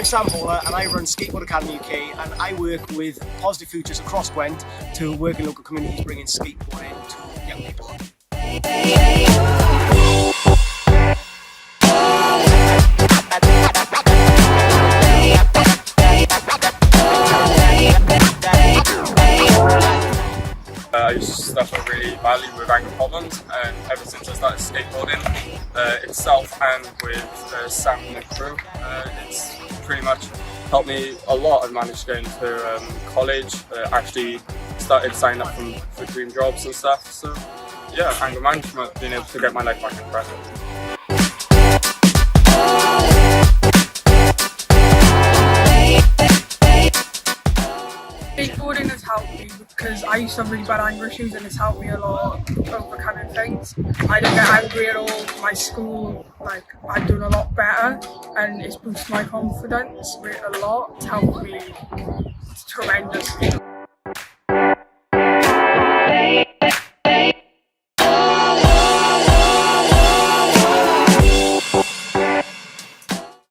I'm Sam Holler and I run Skateboard Academy UK, and I work with Positive Futures across Gwent to work in local communities bringing skateboarding to young people. I used to suffer really badly with ankle problems, and ever since I started skateboarding itself and with Sam and the crew, it's pretty much helped me a lot. I've managed to get into college, actually started signing up for dream jobs and stuff, so yeah, anger management, being able to get my life back in track. Skateboarding has helped me because I used to have really bad anger issues, and it's helped me a lot overcoming things. I don't get angry at all. My school, I'm doing a lot better, and it's boosted my confidence a lot. It's helped me tremendously.